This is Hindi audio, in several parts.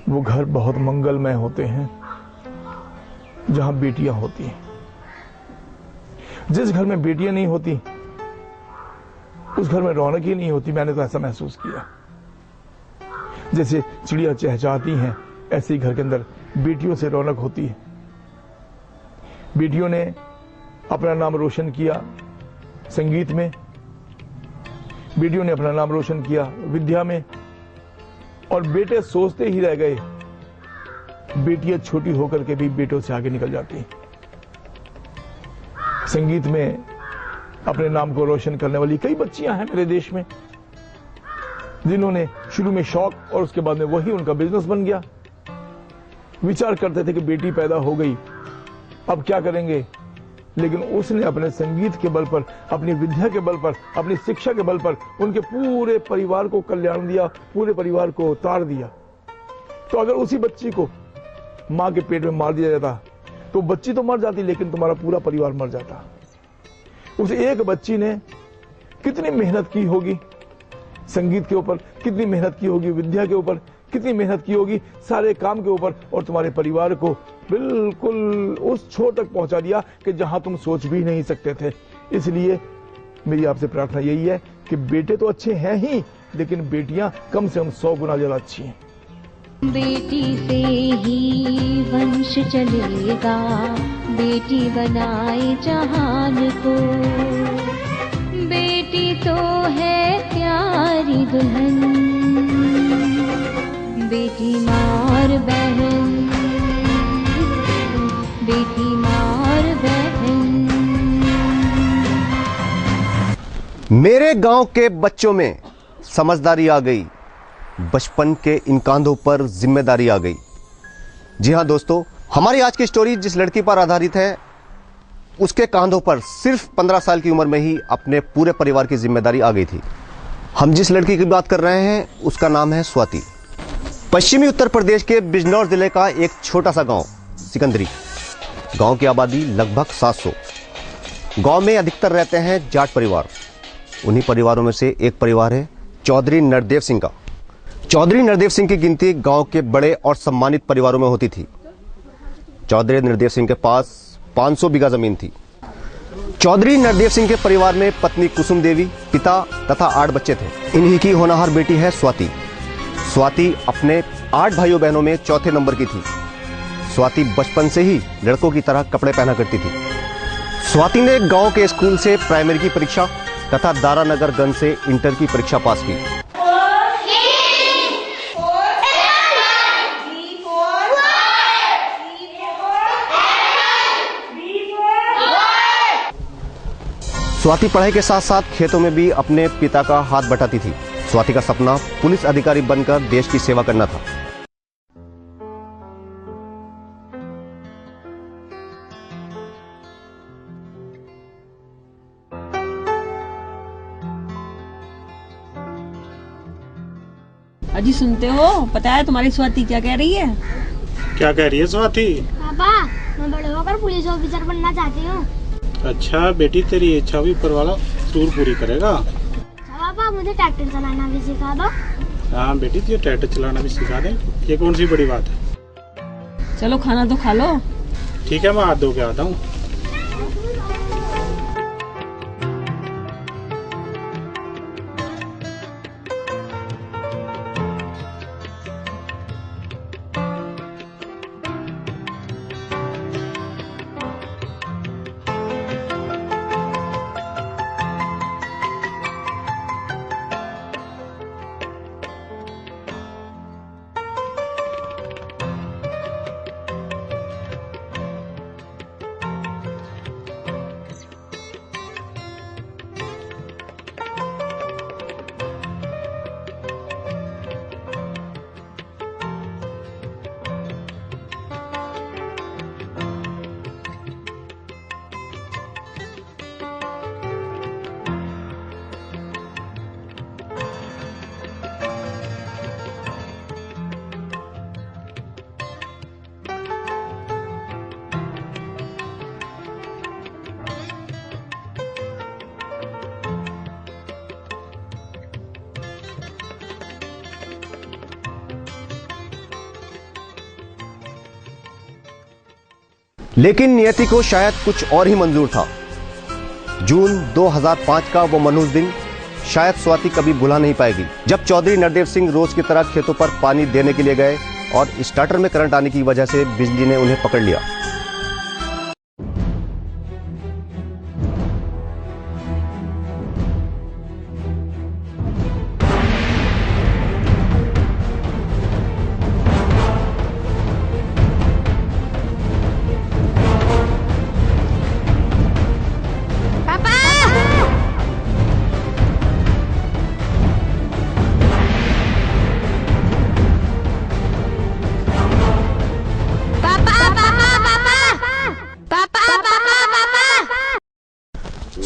वो घर बहुत मंगलमय होते हैं जहां बेटियां होती हैं। जिस घर में बेटियां नहीं होती उस घर में रौनक ही नहीं होती। मैंने तो ऐसा महसूस किया। जैसे चिड़िया चहचहाती हैं, ऐसे ही घर के अंदर बेटियों से रौनक होती है। बेटियों ने अपना नाम रोशन किया संगीत में, बेटियों ने अपना नाम रोशन किया विद्या में, और बेटे सोचते ही रह गए। बेटियां छोटी होकर के भी बेटों से आगे निकल जाती हैं। संगीत में अपने नाम को रोशन करने वाली कई बच्चियां हैं मेरे देश में, जिन्होंने शुरू में शौक और उसके बाद में वही उनका बिजनेस बन गया। विचार करते थे कि बेटी पैदा हो गई, अब क्या करेंगे, लेकिन उसने अपने संगीत के बल पर, अपनी विद्या के बल पर, अपनी शिक्षा के बल पर उनके पूरे परिवार को कल्याण दिया, पूरे परिवार को तार दिया। तो अगर उसी बच्ची को मां के पेट में मार दिया जाता तो बच्ची तो मर जाती, लेकिन तुम्हारा पूरा परिवार मर जाता। उस एक बच्ची ने कितनी मेहनत की होगी संगीत के ऊपर, कितनी मेहनत की होगी विद्या के ऊपर, कितनी मेहनत की होगी सारे काम के ऊपर, और तुम्हारे परिवार को बिल्कुल उस छोर तक पहुंचा दिया कि जहां तुम सोच भी नहीं सकते थे। इसलिए मेरी आपसे प्रार्थना यही है कि बेटे तो अच्छे हैं ही, लेकिन बेटियां कम से कम 100 गुना ज्यादा अच्छी हैं। बेटी से ही वंश चलेगा, बेटी बनाए जहान को। बेटी तो है प्यारी दुल्हन, बेटी मार बहन, बेटी मार बहन। मेरे गांव के बच्चों में समझदारी आ गई, बचपन के इन कांधों पर जिम्मेदारी आ गई। जी हां दोस्तों, हमारी आज की स्टोरी जिस लड़की पर आधारित है, उसके कांधों पर सिर्फ 15 साल की उम्र में ही अपने पूरे परिवार की जिम्मेदारी आ गई थी। हम जिस लड़की की बात कर रहे हैं उसका नाम है स्वाति। पश्चिमी उत्तर प्रदेश के बिजनौर जिले का एक छोटा सा गांव सिकंदरी। गांव की आबादी लगभग 700। गांव में अधिकतर रहते हैं जाट परिवार। उन्हीं परिवारों में से एक परिवार है चौधरी नरदेव सिंह का। चौधरी नरदेव सिंह की गिनती गांव के बड़े और सम्मानित परिवारों में होती थी। चौधरी नरदेव सिंह के पास 500 बीघा जमीन थी। चौधरी नरदेव सिंह के परिवार में पत्नी कुसुम देवी, पिता तथा 8 बच्चे थे। इन्हीं की होनहार बेटी है स्वाति। स्वाति अपने 8 भाइयों बहनों में चौथे नंबर की थी। स्वाति बचपन से ही लड़कों की तरह कपड़े पहना करती थी। स्वाति ने गांव के स्कूल से प्राइमरी की परीक्षा तथा दारानगरगंज से इंटर की परीक्षा पास की। स्वाति पढ़ाई के साथ साथ खेतों में भी अपने पिता का हाथ बटाती थी। स्वाति का सपना पुलिस अधिकारी बनकर देश की सेवा करना था। अजी सुनते हो, पता है तुम्हारी स्वाति क्या कह रही है? क्या कह रही है स्वाति? पापा, मैं बड़े होकर पुलिस ऑफिसर बनना चाहती हूँ। अच्छा बेटी, तेरी इच्छा भी ऊपर वाला जरूर पूरी करेगा। पापा, मुझे ट्रैक्टर चलाना भी सिखा दो। हाँ बेटी, तुझे ट्रैक्टर चलाना भी सिखा दे। ये कौन सी बड़ी बात है। चलो खाना तो खा लो। ठीक है, मैं हाथ धो के आता हूँ। लेकिन नियति को शायद कुछ और ही मंजूर था। जून 2005 का वो मनहूस दिन शायद स्वाति कभी भुला नहीं पाएगी, जब चौधरी नरदेव सिंह रोज की तरह खेतों पर पानी देने के लिए गए और स्टार्टर में करंट आने की वजह से बिजली ने उन्हें पकड़ लिया।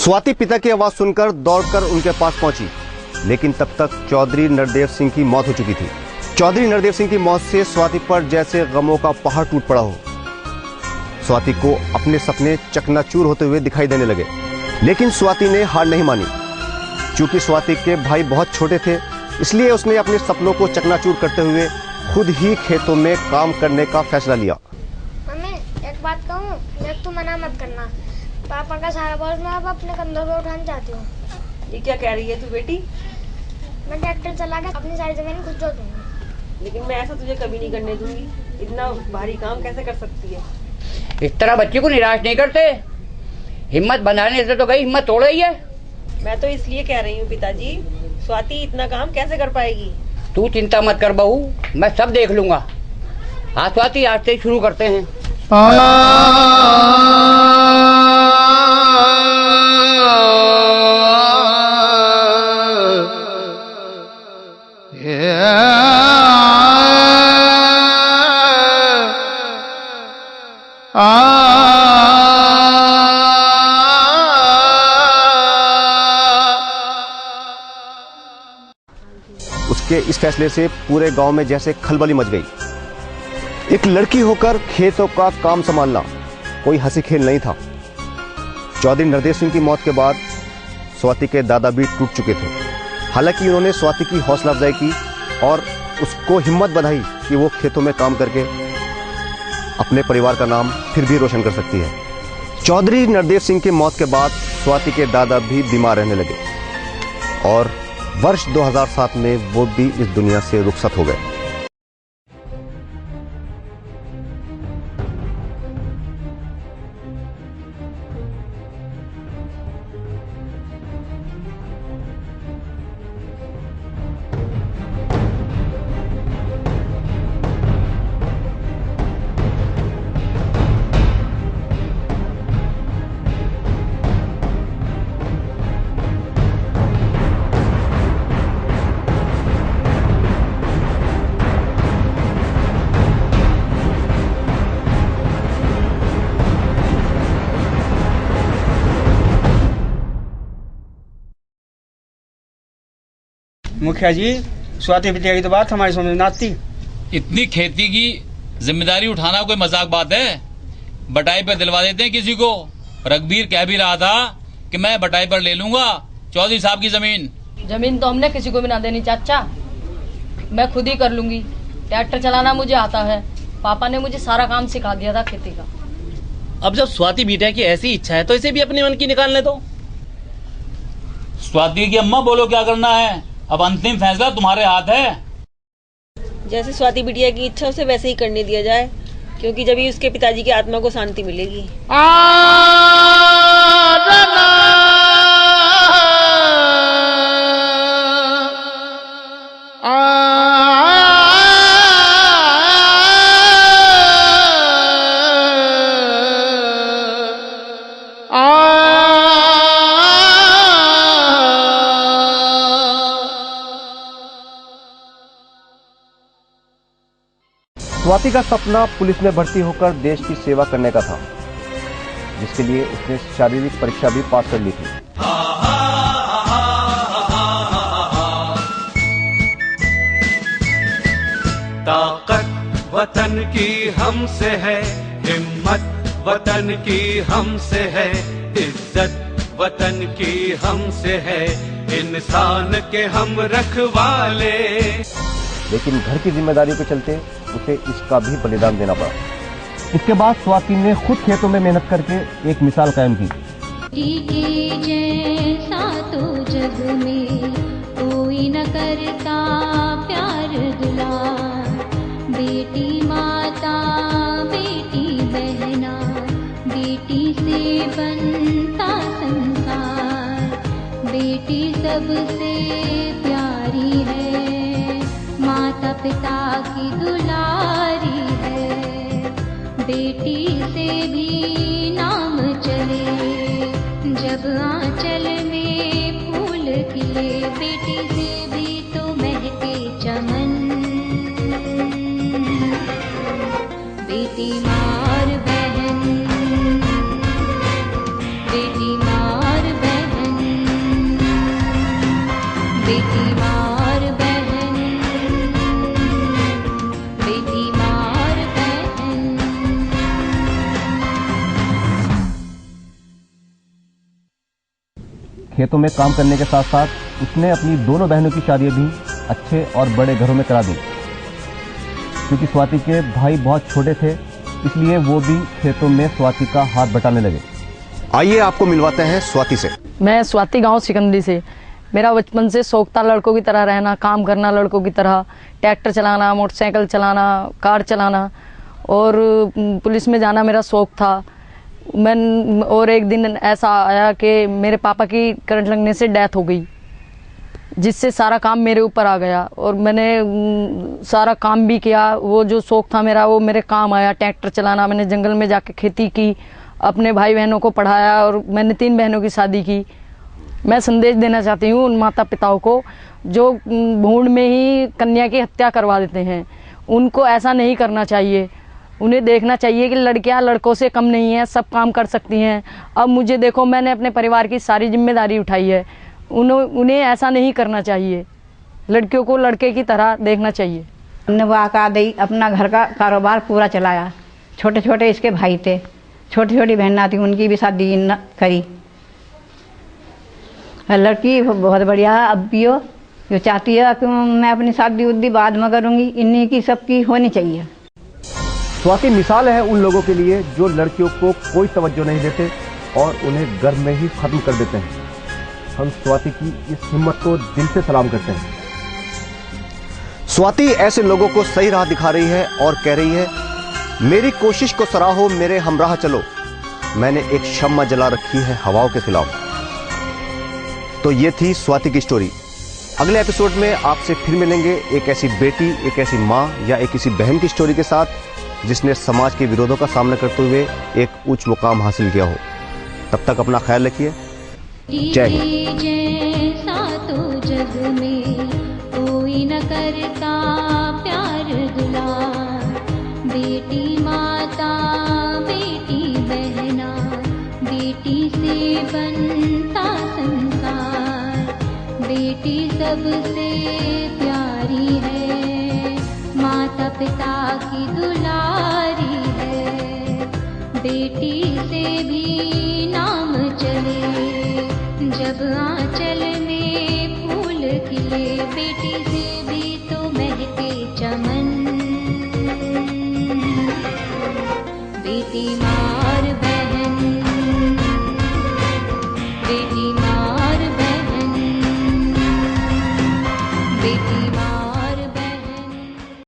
स्वाति पिता की आवाज सुनकर दौड़कर उनके पास पहुंची, लेकिन तब तक चौधरी नरदेव सिंह की मौत हो चुकी थी। चौधरी नरदेव सिंह की मौत से स्वाति पर जैसे गमों का पहाड़ टूट पड़ा हो। स्वाति को अपने सपने चकनाचूर होते हुए दिखाई देने लगे, लेकिन स्वाति ने हार नहीं मानी। चूंकि स्वाति के भाई बहुत छोटे थे, इसलिए उसने अपने सपनों को चकनाचूर करते हुए खुद ही खेतों में काम करने का फैसला लिया। मम्मी, एक बात कहूँ, देख तू मना मत करना। पापा का सारा बोझ मैं अब अपने कंधों पे उठाना चाहती हूँ। ये क्या कह रही है तू बेटी? मैं ट्रैक्टर चला के अपनी सारी जमीन खुद जोत दूंगी। लेकिन मैं ऐसा तुझे कभी नहीं करने दूंगी। इतना भारी काम कैसे कर सकती है? इस तरह बच्चे को निराश नहीं करते। हिम्मत बनाने से तो गई, हिम्मत तोड़ रही है। मैं तो इसलिए कह रही हूँ पिताजी, स्वाति इतना काम कैसे कर पाएगी? तू चिंता मत कर बहू, मैं सब देख लूंगा। हाँ स्वाति, आज से शुरू करते हैं। उसके इस फैसले से पूरे गांव में जैसे खलबली मच गई। एक लड़की होकर खेतों का काम संभालना कोई हंसी खेल नहीं था। चौधरी नरदेव सिंह की मौत के बाद स्वाति के दादा भी टूट चुके थे। हालांकि उन्होंने स्वाति की हौसला अफजाई की और उसको हिम्मत बधाई कि वो खेतों में काम करके अपने परिवार का नाम फिर भी रोशन कर सकती है। चौधरी नरदेव सिंह की मौत के बाद स्वाति के दादा भी बीमार रहने लगे और वर्ष 2007 में वो भी इस दुनिया से रुखसत हो गए। मुखिया जी, स्वाति बिटिया की तो बात हमारी समझ में आती। इतनी खेती की जिम्मेदारी उठाना कोई मजाक बात है? बटाई पर दिलवा देते हैं किसी को। रघबीर कह भी रहा था कि मैं बटाई पर ले लूंगा चौधरी साहब की जमीन। जमीन तो हमने किसी को भी ना देनी चाचा, मैं खुद ही कर लूंगी। ट्रैक्टर चलाना मुझे आता है, पापा ने मुझे सारा काम सिखा दिया था खेती का। अब जब स्वाति बिटिया की ऐसी इच्छा है तो इसे भी अपने मन की निकालने दो। स्वाति की अम्मा बोलो क्या करना है, अब अंतिम फैसला तुम्हारे हाथ है। जैसे स्वाति बिटिया की इच्छा उसे वैसे ही करने दिया जाए, क्योंकि जब ही उसके पिताजी की आत्मा को शांति मिलेगी। स्वाति का सपना पुलिस में भर्ती होकर देश की सेवा करने का था, जिसके लिए उसने शारीरिक परीक्षा भी पास कर ली थी। ताकत वतन की हमसे है, हिम्मत वतन की हमसे है, इज्जत वतन की हमसे है, इंसान के हम रखवाले। लेकिन घर की जिम्मेदारियों के चलते उसे इसका भी बलिदान देना पड़ा। इसके बाद स्वाति ने खुद खेतों में मेहनत करके एक मिसाल कायम की। के जैसा तो जग में कोई न करता प्यार दुलार, बेटी माता बेटी बहना, बेटी से बनता संसार, बेटी सबसे प्यारी है, माता पिता की दुलारी है, बेटी से भी नाम चले जब आंचल में फूल खिले, बेटी से भी तो महके चमन, बेटी मार बहन, बेटी मार बहन, बेटी मार बहन, बेटी मार बहन। खेतों में काम करने के साथ साथ उसने अपनी दोनों बहनों की शादियां भी अच्छे और बड़े घरों में करा दी। क्योंकि स्वाति के भाई बहुत छोटे थे, इसलिए वो भी खेतों में स्वाति का हाथ बटाने लगे। आइए आपको मिलवाते हैं स्वाति से। मैं स्वाति गांव सिकंदरी से। मेरा बचपन से शौक था लड़कों की तरह रहना, काम करना लड़कों की तरह, ट्रैक्टर चलाना, मोटरसाइकिल चलाना, कार चलाना और पुलिस में जाना मेरा शौक था। और एक दिन ऐसा आया कि मेरे पापा की करंट लगने से डेथ हो गई, जिससे सारा काम मेरे ऊपर आ गया और मैंने सारा काम भी किया। वो जो शौक था मेरा वो मेरे काम आया, ट्रैक्टर चलाना। मैंने जंगल में जाके खेती की, अपने भाई बहनों को पढ़ाया और मैंने 3 बहनों की शादी की। मैं संदेश देना चाहती हूँ उन माता पिताओं को जो भूण में ही कन्या की हत्या करवा देते हैं, उनको ऐसा नहीं करना चाहिए। उन्हें देखना चाहिए कि लड़कियां लड़कों से कम नहीं है, सब काम कर सकती हैं। अब मुझे देखो, मैंने अपने परिवार की सारी जिम्मेदारी उठाई है, उन्हें ऐसा नहीं करना चाहिए। लड़कियों को लड़के की तरह देखना चाहिए। हमने वो आकादई अपना घर का कारोबार पूरा चलाया। छोटे छोटे इसके भाई थे, छोटी छोटी बहना थी, उनकी भी शादी करी। लड़की बहुत बढ़िया है, अब भी हो जो चाहती है कि मैं अपनी शादी उद्दी बाद में करूँगी, इन्हीं की सबकी होनी चाहिए। स्वाति मिसाल है उन लोगों के लिए जो लड़कियों को कोई तवज्जो नहीं देते और उन्हें घर में ही खत्म कर देते हैं। हम स्वाति की इस हिम्मत को दिल से सलाम करते हैं। स्वाति ऐसे लोगों को सही राह दिखा रही है और कह रही है, मेरी कोशिश को सराहो, मेरे हमराह चलो, मैंने एक शम्मा जला रखी है हवाओं के खिलाफ। तो ये थी स्वाति की स्टोरी। अगले एपिसोड में आपसे फिर मिलेंगे एक ऐसी बेटी, एक ऐसी माँ या एक किसी बहन की स्टोरी के साथ जिसने समाज के विरोधों का सामना करते हुए एक उच्च मुकाम हासिल किया हो। तब तक अपना ख्याल रखिए। जय हिंद। जैसा तो जग में कोई न करता प्यार दुलार, बेटी माता बेटी बहना, बेटी से बनता संसार, बेटी सबसे प्यारी है, माता पिता की दुलारी है, बेटी